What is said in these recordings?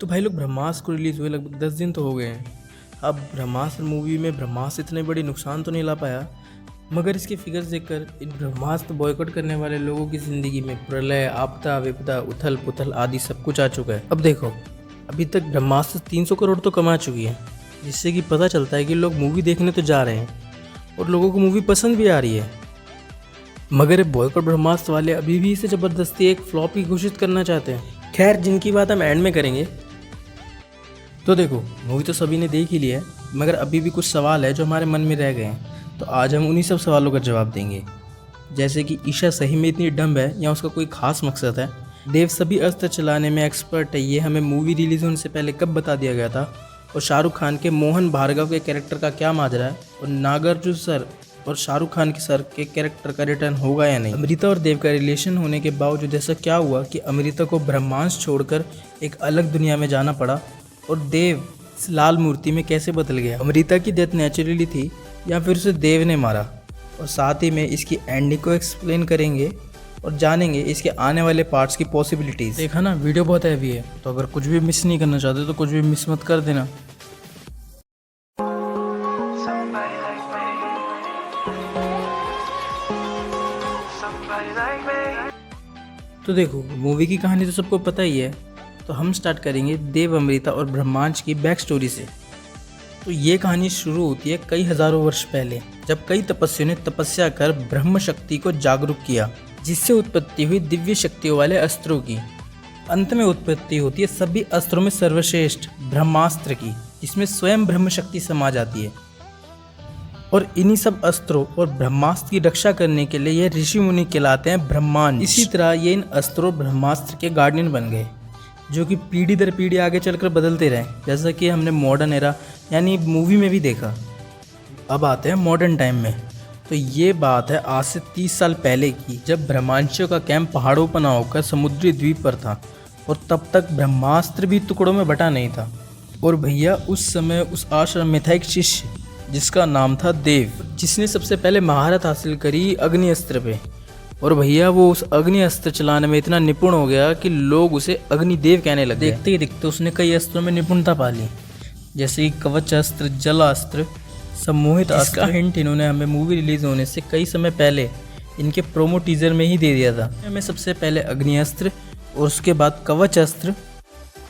तो भाई लोग ब्रह्मास्त्र को रिलीज़ हुए लगभग 10 दिन तो हो गए हैं। अब ब्रह्मास्त्र मूवी में ब्रह्मास्त्र इतने बड़ी नुकसान तो नहीं ला पाया, मगर इसके फिगर्स देखकर इन ब्रह्मास्त्र बॉयकॉट करने वाले लोगों की ज़िंदगी में प्रलय, आपदा, विपदा, उथल पुथल आदि सब कुछ आ चुका है। अब देखो, अभी तक ब्रह्मास्त्र 300 करोड़ तो कमा चुकी है, जिससे कि पता चलता है कि लोग मूवी देखने तो जा रहे हैं और लोगों को मूवी पसंद भी आ रही है। मगर बॉयकॉट ब्रह्मास्त्र वाले अभी भी इसे ज़बरदस्ती एक फ्लॉप ही घोषित करना चाहते हैं। खैर, जिनकी बात हम एंड में करेंगे। तो देखो, मूवी तो सभी ने देख ही लिया है, मगर अभी भी कुछ सवाल है जो हमारे मन में रह गए हैं, तो आज हम उन्हीं सब सवालों का जवाब देंगे। जैसे कि ईशा सही में इतनी डम्ब है या उसका कोई खास मकसद है? देव सभी अस्त्र चलाने में एक्सपर्ट है, ये हमें मूवी रिलीज होने से पहले कब बता दिया गया था? और शाहरुख खान के मोहन भार्गव के कैरेक्टर का क्या माजरा है? और नागार्जुन सर और शाहरुख खान के सर के कैरेक्टर का रिटर्न होगा या नहीं? अमृता और देव का रिलेशन होने के बावजूद ऐसा क्या हुआ कि अमृता को ब्रह्मांड छोड़कर एक अलग दुनिया में जाना पड़ा और देव इस लाल मूर्ति में कैसे बदल गया? अमृता की डेथ नेचुरली थी या फिर उसे देव ने मारा? और साथ ही में इसकी एंडिंग को एक्सप्लेन करेंगे और जानेंगे इसके आने वाले पार्ट्स की पॉसिबिलिटीज़। देखा ना, वीडियो बहुत हैवी है, तो अगर कुछ भी मिस नहीं करना चाहते तो कुछ भी मिस मत कर देना। तो देखो, मूवी की कहानी तो सबको पता ही है, तो हम स्टार्ट करेंगे देव, अमृता और ब्रह्मांड की बैक स्टोरी से। तो ये कहानी शुरू होती है कई हजारों वर्ष पहले, जब कई तपस्वियों ने तपस्या कर ब्रह्म शक्ति को जागरूक किया, जिससे उत्पत्ति हुई दिव्य शक्तियों वाले अस्त्रों की। अंत में उत्पत्ति होती है सभी अस्त्रों में सर्वश्रेष्ठ ब्रह्मास्त्र की, जिसमें स्वयं ब्रह्म शक्ति समा जाती है। और इन्हीं सब अस्त्रों और ब्रह्मास्त्र की रक्षा करने के लिए ये ऋषि मुनि कहलाते हैं ब्रह्मांड। इसी तरह ये इन अस्त्रों ब्रह्मास्त्र के गार्डियन बन गए, जो कि पीढ़ी दर पीढ़ी आगे चलकर बदलते रहे, जैसा कि हमने मॉडर्न एरा यानी मूवी में भी देखा। अब आते हैं मॉडर्न टाइम में। तो ये बात है आज से 30 साल पहले की, जब ब्रह्मांशियों का कैंप पहाड़ों पर न होकर समुद्री द्वीप पर था, और तब तक ब्रह्मास्त्र भी टुकड़ों में बटा नहीं था। और भैया, उस समय उस आश्रम में था एक शिष्य जिसका नाम था देव, जिसने सबसे पहले महारत हासिल करी अग्नि अस्त्र पे। और भैया, वो उस अग्नि अस्त्र चलाने में इतना निपुण हो गया कि लोग उसे अग्निदेव कहने लगे। देखते ही देखते उसने कई अस्त्रों में निपुणता पा ली, जैसे कि कवच अस्त्र, जल अस्त्र, सम्मोहित अस्त्र। इसका हिंट इन्होंने हमें मूवी रिलीज होने से कई समय पहले इनके प्रोमो टीजर में ही दे दिया था। हमें सबसे पहले अग्नि अस्त्र और उसके बाद कवच अस्त्र,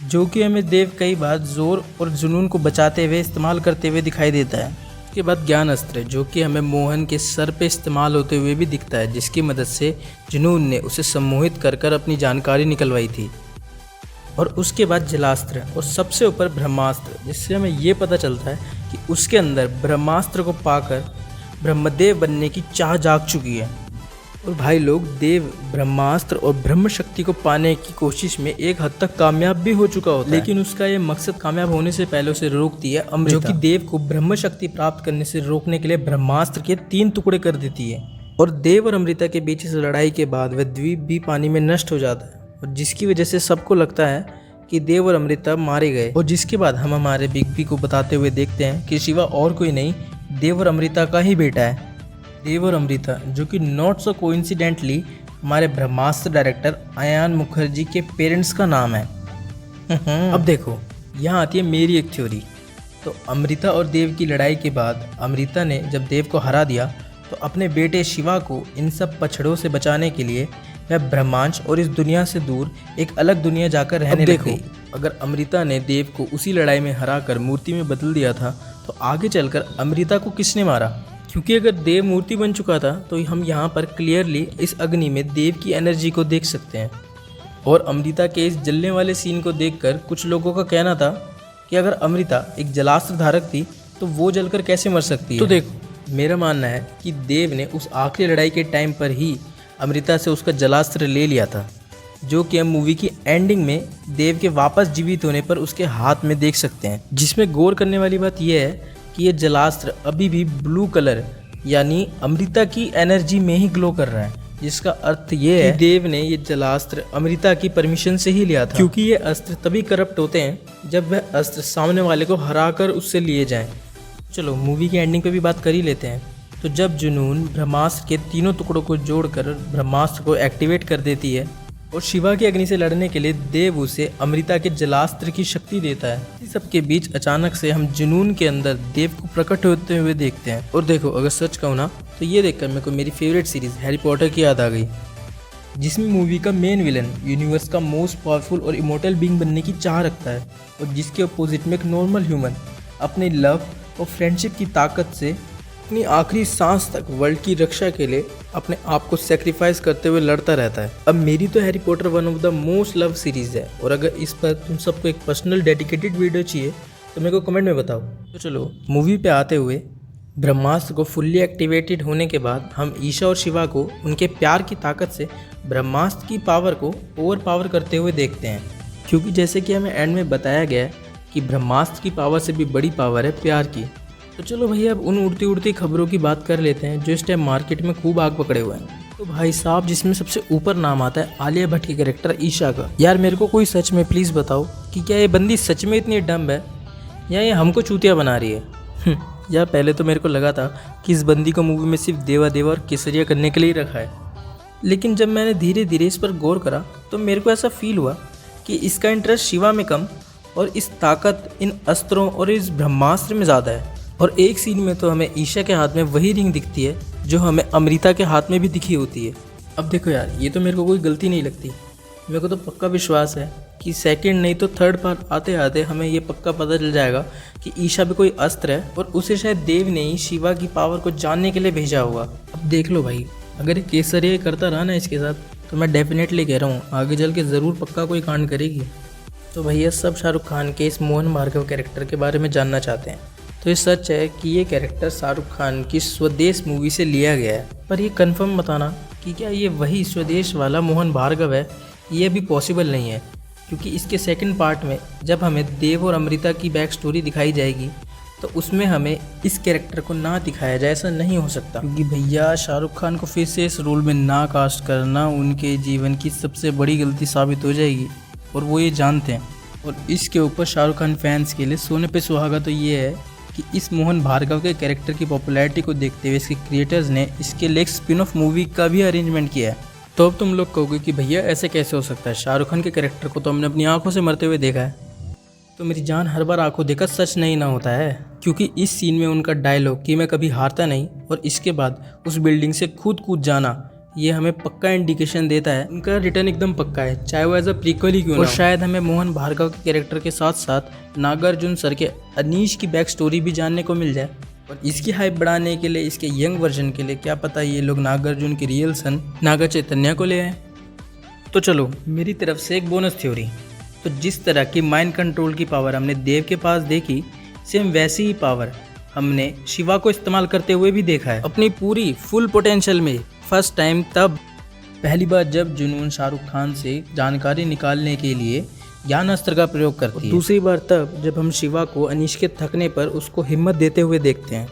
जो कि हमें देव कई बार जोर और जुनून को बचाते हुए इस्तेमाल करते हुए दिखाई देता है। उसके बाद ज्ञान अस्त्र, जो कि हमें मोहन के सर पे इस्तेमाल होते हुए भी दिखता है, जिसकी मदद से जुनून ने उसे सम्मोहित कर कर अपनी जानकारी निकलवाई थी। और उसके बाद जलास्त्र और सबसे ऊपर ब्रह्मास्त्र, जिससे हमें ये पता चलता है कि उसके अंदर ब्रह्मास्त्र को पाकर ब्रह्मदेव बनने की चाह जाग चुकी है। और भाई लोग, देव ब्रह्मास्त्र और ब्रह्म शक्ति को पाने की कोशिश में एक हद तक कामयाब भी हो चुका होता है, लेकिन उसका ये मकसद कामयाब होने से पहले उसे रोकती है अमृता, जो कि देव को ब्रह्म शक्ति प्राप्त करने से रोकने के लिए ब्रह्मास्त्र के 3 टुकड़े कर देती है। और देव और अमृता के बीच इस लड़ाई के बाद वह द्वीप भी पानी में नष्ट हो जाता है, और जिसकी वजह से सबको लगता है कि देव और अमृता मारे गए। और जिसके बाद हम हमारे बिग बी को बताते हुए देखते हैं कि शिवा और कोई नहीं, देव और अमृता का ही बेटा है। देव और अमृता, जो कि नॉट सो कोइंसिडेंटली हमारे ब्रह्मास्त्र डायरेक्टर अयान मुखर्जी के पेरेंट्स का नाम है। अब देखो, यहाँ आती है मेरी एक थ्योरी। तो अमृता और देव की लड़ाई के बाद अमृता ने जब देव को हरा दिया, तो अपने बेटे शिवा को इन सब पछड़ों से बचाने के लिए वह ब्रह्मांड और इस दुनिया से दूर एक अलग दुनिया जाकर रहने लग गई। अगर अमृता ने देव को उसी लड़ाई में हराकर मूर्ति में बदल दिया था, तो आगे चलकर अमृता को किसने मारा? क्योंकि अगर देव मूर्ति बन चुका था, तो हम यहाँ पर क्लियरली इस अग्नि में देव की एनर्जी को देख सकते हैं। और अमृता के इस जलने वाले सीन को देखकर कुछ लोगों का कहना था कि अगर अमृता एक जलास्त्र धारक थी, तो वो जलकर कैसे मर सकती है? तो देखो, मेरा मानना है कि देव ने उस आखिरी लड़ाई के टाइम पर ही अमृता से उसका जलास्त्र ले लिया था, जो कि हम मूवी की एंडिंग में देव के वापस जीवित होने पर उसके हाथ में देख सकते हैं। जिसमें गौर करने वाली बात यह है कि ये जलास्त्र अभी भी ब्लू कलर यानी अमृता की एनर्जी में ही ग्लो कर रहा है, जिसका अर्थ ये है कि देव ने ये जलास्त्र अमृता की परमिशन से ही लिया था, क्योंकि ये अस्त्र तभी करप्ट होते हैं जब वह अस्त्र सामने वाले को हराकर उससे लिए जाएं। चलो, मूवी की एंडिंग पे भी बात कर ही लेते हैं। तो जब जुनून ब्रह्मास्त्र के तीनों टुकड़ों को जोड़कर ब्रह्मास्त्र को एक्टिवेट कर देती है, और शिवा की अग्नि से लड़ने के लिए देव उसे अमृता के जलास्त्र की शक्ति देता है। इस सबके बीच अचानक से हम जुनून के अंदर देव को प्रकट होते हुए देखते हैं। और देखो, अगर सच कहूँ ना तो ये देखकर मेरे को मेरी फेवरेट सीरीज हैरी पॉटर की याद आ गई, जिसमें मूवी का मेन विलन यूनिवर्स का मोस्ट पावरफुल और इमोर्टल बीइंग बनने की चाह रखता है और जिसके अपोजिट में एक नॉर्मल ह्यूमन अपने लव और फ्रेंडशिप की ताकत से अपनी आखिरी सांस तक वर्ल्ड की रक्षा के लिए अपने आप को सेक्रीफाइस करते हुए लड़ता रहता है। अब मेरी तो Harry Potter one of the most love series है और अगर इस पर तुम सबको एक पर्सनल डेडिकेटेड वीडियो चाहिए तो मेरे को कमेंट में बताओ। तो चलो मूवी पे आते हुए, ब्रह्मास्त्र को फुल्ली एक्टिवेटेड होने के बाद हम ईशा और शिवा को उनके प्यार की ताकत से ब्रह्मास्त्र की पावर को ओवर पावर करते हुए देखते हैं, क्योंकि जैसे कि हमें एंड में बताया गया है कि ब्रह्मास्त्र की पावर से भी बड़ी पावर है प्यार की। तो चलो भैया, अब उन उड़ती उड़ती खबरों की बात कर लेते हैं जो इस टाइम मार्केट में खूब आग पकड़े हुए हैं। तो भाई साहब, जिसमें सबसे ऊपर नाम आता है आलिया भट्ट के कैरेक्टर ईशा का। यार मेरे को कोई सच में प्लीज़ बताओ कि क्या ये बंदी सच में इतनी डम्ब है या ये हमको चूतिया बना रही है। यार पहले तो मेरे को लगा था कि इस बंदी को मूवी में सिर्फ देवा देवा और केसरिया करने के लिए ही रखा है, लेकिन जब मैंने धीरे धीरे इस पर गौर करा तो मेरे को ऐसा फील हुआ कि इसका इंटरेस्ट शिवा में कम और इस ताकत, इन अस्त्रों और इस ब्रह्मास्त्र में ज़्यादा है। और एक सीन में तो हमें ईशा के हाथ में वही रिंग दिखती है जो हमें अमृता के हाथ में भी दिखी होती है। अब देखो यार, ये तो मेरे को कोई गलती नहीं लगती। मेरे को तो पक्का विश्वास है कि सेकंड नहीं तो थर्ड पार्ट आते आते हमें ये पक्का पता चल जाएगा कि ईशा पे कोई अस्त्र है और उसे शायद देव ने ही शिवा की पावर को जानने के लिए भेजा होगा। अब देख लो भाई, अगर केसरिया करता रहा ना इसके साथ तो मैं डेफिनेटली कह रहा हूँ आगे चल के ज़रूर पक्का कोई कांड करेगी। तो भैया सब शाहरुख खान के इस मोहन भार्गव कैरेक्टर के बारे में जानना चाहते हैं। तो ये सच है कि ये कैरेक्टर शाहरुख खान की स्वदेश मूवी से लिया गया है, पर ये कंफर्म बताना कि क्या ये वही स्वदेश वाला मोहन भार्गव है, ये अभी पॉसिबल नहीं है, क्योंकि इसके सेकंड पार्ट में जब हमें देव और अमृता की बैक स्टोरी दिखाई जाएगी तो उसमें हमें इस कैरेक्टर को ना दिखाया जाए, ऐसा नहीं हो सकता। क्योंकि भैया शाहरुख खान को फिर से इस रोल में ना कास्ट करना उनके जीवन की सबसे बड़ी गलती साबित हो जाएगी और वो ये जानते हैं। और इसके ऊपर शाहरुख खान फैंस के लिए सोने पे सुहागा तो ये है कि इस मोहन भार्गव के कैरेक्टर की पॉपुलैरिटी को देखते हुए इसके क्रिएटर्स ने इसके लिए एक स्पिन ऑफ मूवी का भी अरेंजमेंट किया है। तो अब तुम लोग कहोगे कि भैया ऐसे कैसे हो सकता है, शाहरुख खान के कैरेक्टर को तो हमने अपनी आंखों से मरते हुए देखा है। तो मेरी जान, हर बार आंखों देखा सच नहीं ना होता है, क्योंकि इस सीन में उनका डायलॉग कि मैं कभी हारता नहीं और इसके बाद उस बिल्डिंग से कूद जाना, ये हमें पक्का इंडिकेशन देता है उनका रिटर्न एकदम पक्का है, चाहे वो एज अ प्रीक्वल ही क्यों ना। और शायद हमें मोहन भार्गव के कैरेक्टर के साथ साथ नागार्जुन सर के अनीश की बैक स्टोरी भी जानने को मिल जाए। और इसकी हाइप बढ़ाने के लिए, इसके यंग वर्जन के लिए क्या पता ये लोग नागार्जुन की रियल सन नागा चैतन्य को ले आए। तो चलो मेरी तरफ से एक बोनस थ्योरी, तो जिस तरह की माइंड कंट्रोल की पावर हमने देव के पास देखी, सेम वैसी ही पावर हमने शिवा को इस्तेमाल करते हुए भी देखा है अपनी पूरी फुल पोटेंशियल में। फर्स्ट टाइम तब पहली बार जब जुनून शाहरुख खान से जानकारी निकालने के लिए ज्ञान अस्त्र का प्रयोग करती है, दूसरी बार तब जब हम शिवा को अनीश के थकने पर उसको हिम्मत देते हुए देखते हैं,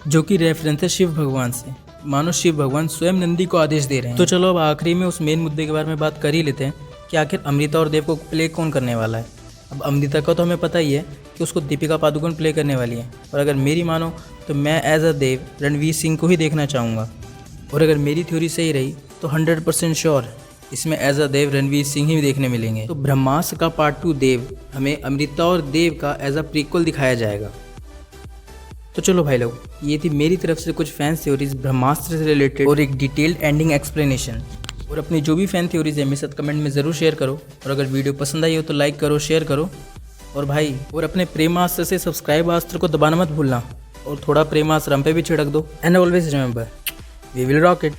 जो कि रेफरेंस है शिव भगवान से, मानो शिव भगवान स्वयं नंदी को आदेश दे रहे हैं। तो चलो अब आखिरी में उस मेन मुद्दे के बारे में बात कर ही लेते हैं कि आखिर अमृता और देव को प्ले कौन करने वाला है। अब अमृता का तो हमें पता ही है कि उसको दीपिका पादुकोण प्ले करने वाली है, और अगर मेरी मानो तो मैं एज अ देव रणवीर सिंह को ही देखना चाहूँगा। और अगर मेरी थ्योरी सही रही तो 100% श्योर इसमें एज अ देव रणवीर सिंह ही देखने मिलेंगे। तो ब्रह्मास्त्र का पार्ट 2 देव हमें अमृता और देव का एज अ प्रीक्वल दिखाया जाएगा। तो चलो भाई लोग, ये थी मेरी तरफ से कुछ फैन थ्योरीज ब्रह्मास्त्र से रिलेटेड और एक डिटेल्ड एंडिंग एक्सप्लेनेशन। और अपनी जो भी फैन थ्योरीज है मेरे साथ कमेंट में ज़रूर शेयर करो, और अगर वीडियो पसंद आई हो तो लाइक करो, शेयर करो, और भाई और अपने प्रेमास्त्र से सब्सक्राइब अस्त्र को दबाना मत भूलना, और थोड़ा प्रेमास्त्र हम पे भी छिड़क दो। And always remember, we will rock it.